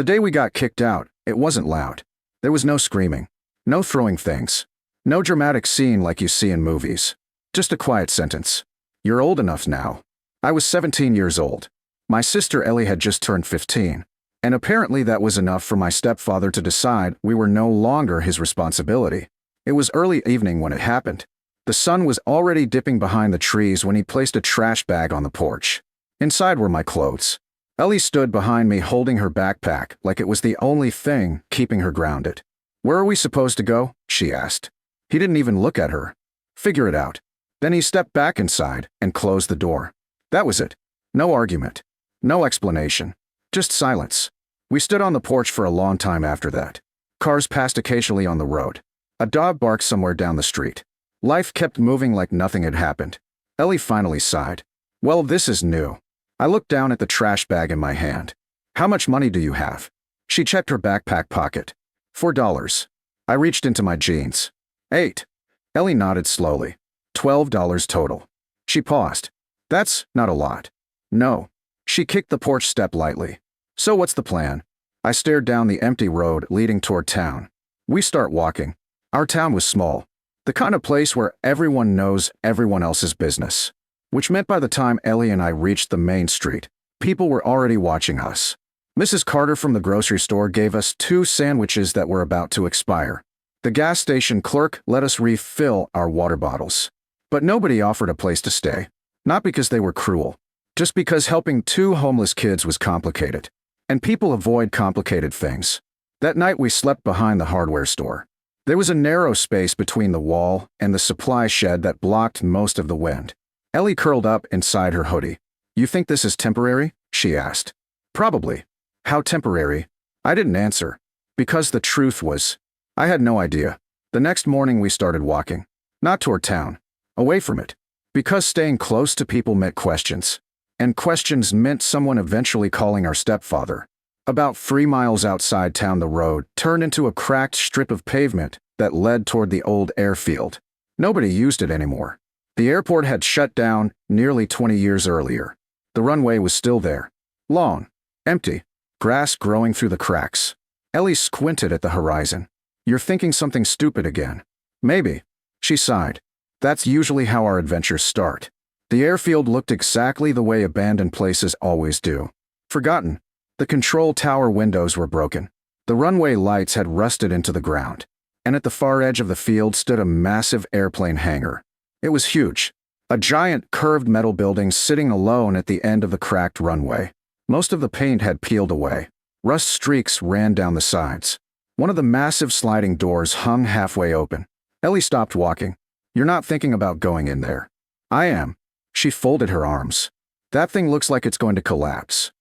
The day we got kicked out, it wasn't loud. There was no screaming, no throwing things, no dramatic scene like you see in movies. Just a quiet sentence. You're old enough now. I was 17 years old. My sister Ellie had just turned 15. And apparently that was enough for my stepfather to decide we were no longer his responsibility. It was early evening when it happened. The sun was already dipping behind the trees when he placed a trash bag on the porch. Inside were my clothes. Ellie stood behind me holding her backpack like it was the only thing keeping her grounded. "Where are we supposed to go?" she asked. He didn't even look at her. "Figure it out." Then he stepped back inside and closed the door. That was it. No argument. No explanation. Just silence. We stood on the porch for a long time after that. Cars passed occasionally on the road. A dog barked somewhere down the street. Life kept moving like nothing had happened. Ellie finally sighed. "Well, this is new." I looked down at the trash bag in my hand. "How much money do you have?" She checked her backpack pocket. $4. I reached into my jeans. "8." Ellie nodded slowly. $12 total. She paused. "That's not a lot." "No." She kicked the porch step lightly. "So what's the plan?" I stared down the empty road leading toward town. We start walking. Our town was small. The kind of place where everyone knows everyone else's business. Which meant by the time Ellie and I reached the main street, people were already watching us. Mrs. Carter from the grocery store gave us 2 sandwiches that were about to expire. The gas station clerk let us refill our water bottles. But nobody offered a place to stay. Not because they were cruel. Just because helping 2 homeless kids was complicated. And people avoid complicated things. That night we slept behind the hardware store. There was a narrow space between the wall and the supply shed that blocked most of the wind. Ellie curled up inside her hoodie. "You think this is temporary?" she asked. "Probably." "How temporary?" I didn't answer. Because the truth was, I had no idea. The next morning we started walking. Not toward town. Away from it. Because staying close to people meant questions. And questions meant someone eventually calling our stepfather. About 3 miles outside town the road turned into a cracked strip of pavement that led toward the old airfield. Nobody used it anymore. The airport had shut down nearly 20 years earlier. The runway was still there. Long. Empty. Grass growing through the cracks. Ellie squinted at the horizon. "You're thinking something stupid again." "Maybe." She sighed. "That's usually how our adventures start." The airfield looked exactly the way abandoned places always do. Forgotten. The control tower windows were broken. The runway lights had rusted into the ground. And at the far edge of the field stood a massive airplane hangar. It was huge. A giant curved metal building sitting alone at the end of the cracked runway. Most of the paint had peeled away. Rust streaks ran down the sides. One of the massive sliding doors hung halfway open. Ellie stopped walking. "You're not thinking about going in there." "I am." She folded her arms. "That thing looks like it's going to collapse."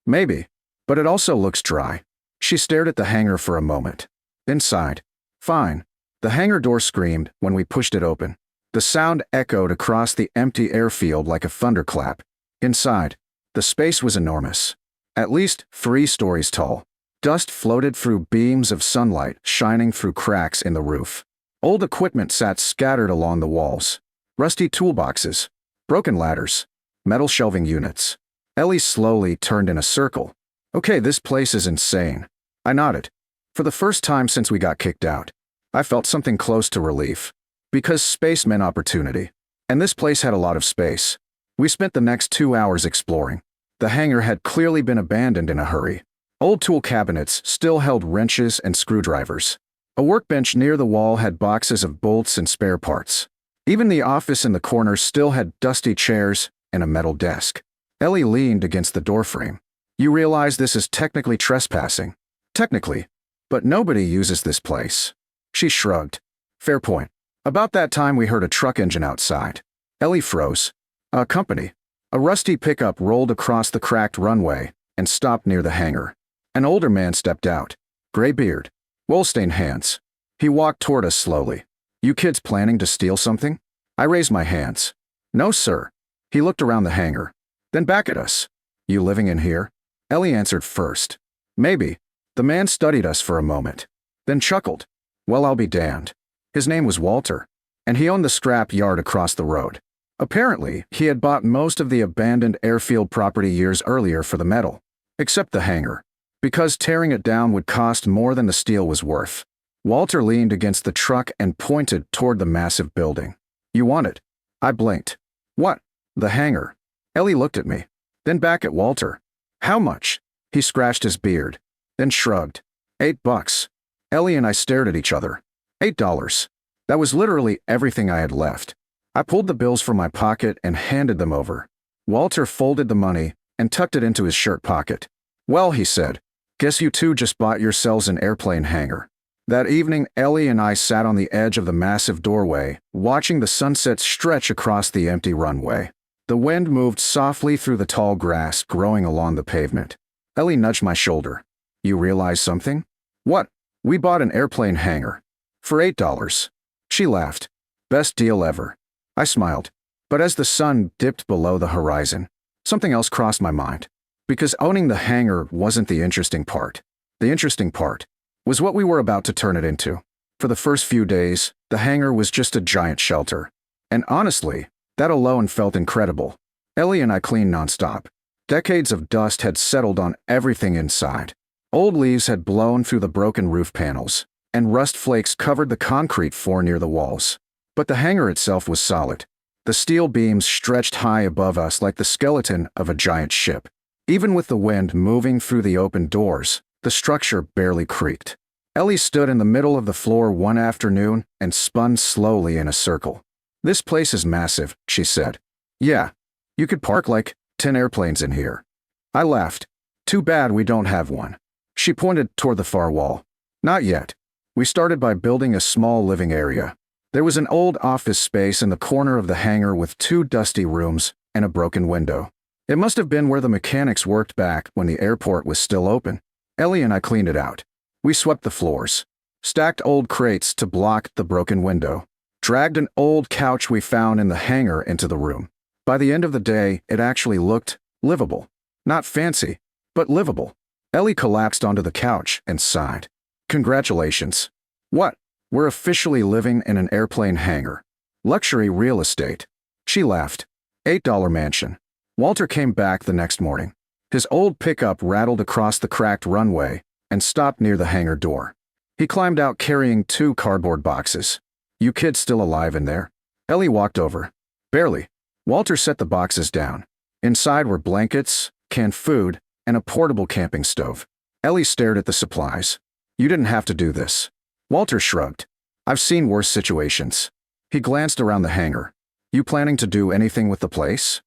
"Maybe. But it also looks dry." She stared at the hangar for a moment. "Inside." "Fine." The hangar door screamed when we pushed it open. The sound echoed across the empty airfield like a thunderclap. Inside, the space was enormous. At least 3 stories tall. Dust floated through beams of sunlight shining through cracks in the roof. Old equipment sat scattered along the walls. Rusty toolboxes. Broken ladders. Metal shelving units. Ellie slowly turned in a circle. "Okay, this place is insane." I nodded. For the first time since we got kicked out, I felt something close to relief. Because space meant opportunity. And this place had a lot of space. We spent the next 2 hours exploring. The hangar had clearly been abandoned in a hurry. Old tool cabinets still held wrenches and screwdrivers. A workbench near the wall had boxes of bolts and spare parts. Even the office in the corner still had dusty chairs and a metal desk. Ellie leaned against the doorframe. "You realize this is technically trespassing." "Technically. But nobody uses this place." She shrugged. "Fair point." About that time we heard a truck engine outside. Ellie froze. A company. A rusty pickup rolled across the cracked runway and stopped near the hangar. An older man stepped out. Gray beard. Wool-stained hands. He walked toward us slowly. "You kids planning to steal something?" I raised my hands. "No, sir." He looked around the hangar. Then back at us. "You living in here?" Ellie answered first. "Maybe." The man studied us for a moment. Then chuckled. "Well, I'll be damned." His name was Walter. And he owned the scrap yard across the road. Apparently, he had bought most of the abandoned airfield property years earlier for the metal. Except the hangar. Because tearing it down would cost more than the steel was worth. Walter leaned against the truck and pointed toward the massive building. You want it? I blinked. What? The hangar. Ellie looked at me, then back at Walter. How much? He scratched his beard, then shrugged. $8. Ellie and I stared at each other. $8. That was literally everything I had left. I pulled the bills from my pocket and handed them over. Walter folded the money and tucked it into his shirt pocket. Well, he said, guess you two just bought yourselves an airplane hangar. That evening, Ellie and I sat on the edge of the massive doorway, watching the sunset stretch across the empty runway. The wind moved softly through the tall grass growing along the pavement. Ellie nudged my shoulder. You realize something? What? We bought an airplane hangar. For $8. She laughed. Best deal ever. I smiled. But as the sun dipped below the horizon, something else crossed my mind. Because owning the hangar wasn't the interesting part. The interesting part was what we were about to turn it into. For the first few days, the hangar was just a giant shelter. And honestly, that alone felt incredible. Ellie and I cleaned nonstop. Decades of dust had settled on everything inside. Old leaves had blown through the broken roof panels, and rust flakes covered the concrete floor near the walls. But the hangar itself was solid. The steel beams stretched high above us like the skeleton of a giant ship. Even with the wind moving through the open doors, the structure barely creaked. Ellie stood in the middle of the floor one afternoon and spun slowly in a circle. This place is massive, she said. Yeah, you could park like 10 airplanes in here. I laughed. Too bad we don't have one. She pointed toward the far wall. Not yet. We started by building a small living area. There was an old office space in the corner of the hangar with 2 dusty rooms and a broken window. It must have been where the mechanics worked back when the airport was still open. Ellie and I cleaned it out. We swept the floors, stacked old crates to block the broken window, dragged an old couch we found in the hangar into the room. By the end of the day, it actually looked livable. Not fancy, but livable. Ellie collapsed onto the couch and sighed. Congratulations. What? We're officially living in an airplane hangar. Luxury real estate. She laughed. $8 mansion. Walter came back the next morning. His old pickup rattled across the cracked runway and stopped near the hangar door. He climbed out carrying 2 cardboard boxes. You kids still alive in there? Ellie walked over. Barely. Walter set the boxes down. Inside were blankets, canned food, and a portable camping stove. Ellie stared at the supplies. You didn't have to do this. Walter shrugged. I've seen worse situations. He glanced around the hangar. You planning to do anything with the place?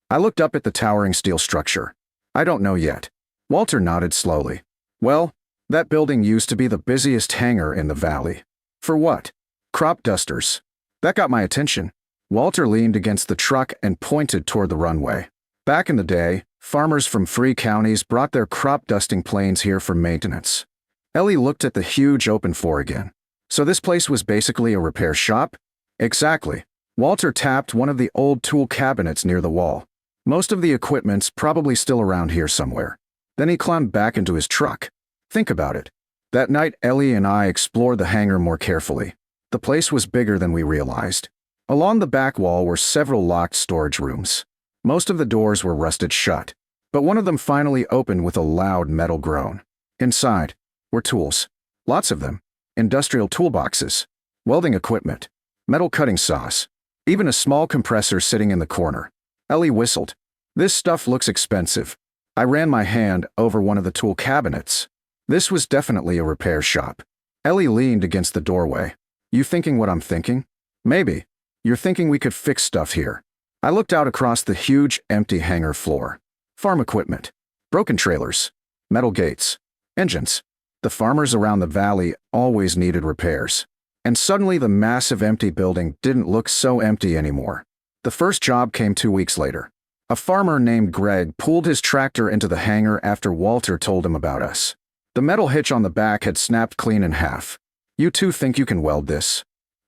I looked up at the towering steel structure. I don't know yet. Walter nodded slowly. Well, that building used to be the busiest hangar in the valley. For what? Crop dusters. That got my attention. Walter leaned against the truck and pointed toward the runway. Back in the day, farmers from 3 counties brought their crop dusting planes here for maintenance. Ellie looked at the huge open floor again. So this place was basically a repair shop? Exactly. Walter tapped one of the old tool cabinets near the wall. Most of the equipment's probably still around here somewhere. Then he climbed back into his truck. Think about it. That night, Ellie and I explored the hangar more carefully. The place was bigger than we realized. Along the back wall were several locked storage rooms. Most of the doors were rusted shut, but one of them finally opened with a loud metal groan. Inside were tools. Lots of them. Industrial toolboxes, welding equipment, metal cutting saws, even a small compressor sitting in the corner. Ellie whistled. This stuff looks expensive. I ran my hand over one of the tool cabinets. This was definitely a repair shop. Ellie leaned against the doorway. You thinking what I'm thinking? Maybe. You're thinking we could fix stuff here. I looked out across the huge, empty hangar floor. Farm equipment, broken trailers, metal gates, engines. The farmers around the valley always needed repairs. And suddenly the massive empty building didn't look so empty anymore. The first job came 2 weeks later. A farmer named Greg pulled his tractor into the hangar after Walter told him about us. The metal hitch on the back had snapped clean in half. You two think you can weld this?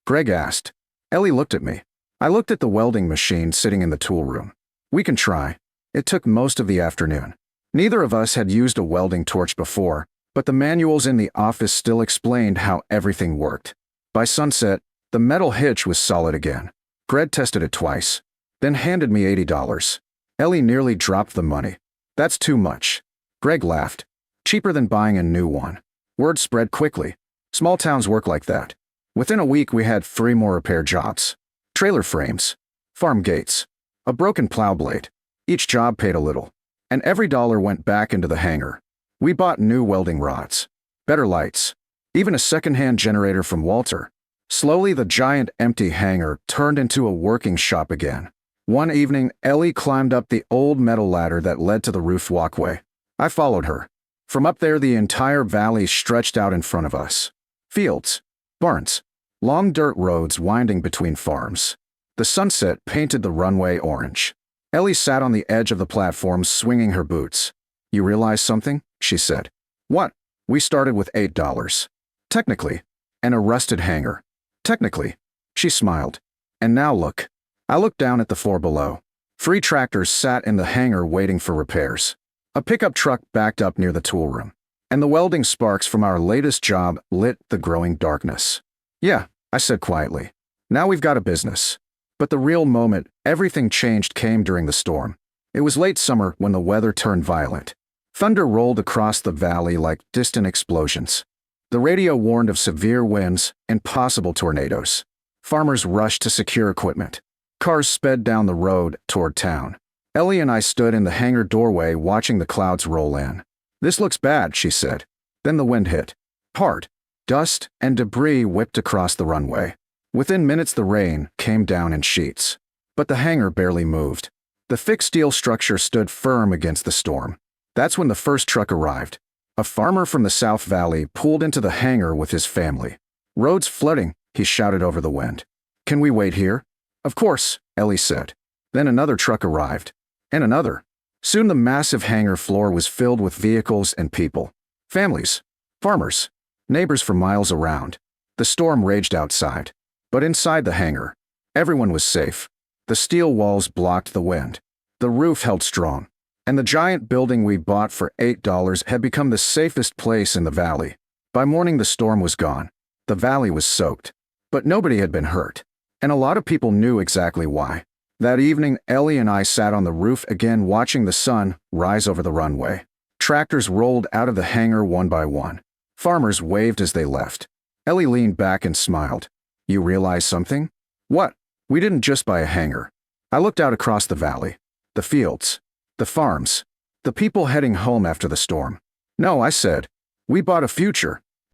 Greg asked. Ellie looked at me. I looked at the welding machine sitting in the tool room. We can try. It took most of the afternoon. Neither of us had used a welding torch before, but the manuals in the office still explained how everything worked. By sunset, the metal hitch was solid again. Greg tested it twice, then handed me $80. Ellie nearly dropped the money. That's too much. Greg laughed. Cheaper than buying a new one. Word spread quickly. Small towns work like that. Within a week, we had 3 more repair jobs. Trailer frames, farm gates, a broken plow blade. Each job paid a little, and every dollar went back into the hangar. We bought new welding rods, better lights, even a second-hand generator from Walter. Slowly, the giant empty hangar turned into a working shop again. One evening, Ellie climbed up the old metal ladder that led to the roof walkway. I followed her. From up there, the entire valley stretched out in front of us. Fields, barns, long dirt roads winding between farms. The sunset painted the runway orange. Ellie sat on the edge of the platform swinging her boots. "You realize something?" she said. "What?" "We started with $8. Technically. And a rusted hangar. Technically." She smiled. "And now look." I looked down at the floor below. 3 tractors sat in the hangar waiting for repairs. A pickup truck backed up near the tool room. And the welding sparks from our latest job lit the growing darkness. "Yeah," I said quietly. "Now we've got a business." But the real moment everything changed came during the storm. It was late summer when the weather turned violent. Thunder rolled across the valley like distant explosions. The radio warned of severe winds and possible tornadoes. Farmers rushed to secure equipment. Cars sped down the road toward town. Ellie and I stood in the hangar doorway watching the clouds roll in. "This looks bad," she said. Then the wind hit. Hard. Dust and debris whipped across the runway. Within minutes, the rain came down in sheets. But the hangar barely moved. The thick steel structure stood firm against the storm. That's when the first truck arrived. A farmer from the South Valley pulled into the hangar with his family. "Road's flooding," he shouted over the wind. "Can we wait here?" "Of course," Ellie said. Then another truck arrived. And another. Soon the massive hangar floor was filled with vehicles and people. Families. Farmers. Neighbors for miles around. The storm raged outside. But inside the hangar, everyone was safe. The steel walls blocked the wind. The roof held strong. And the giant building we bought for $8 had become the safest place in the valley. By morning, the storm was gone. The valley was soaked. But nobody had been hurt. And a lot of people knew exactly why. That evening, Ellie and I sat on the roof again watching the sun rise over the runway. Tractors rolled out of the hangar one by one. Farmers waved as they left. Ellie leaned back and smiled. "You realize something?" "What?" "We didn't just buy a hangar." I looked out across the valley. The fields. The farms. The people heading home after the storm. "No," I said. "We bought a future."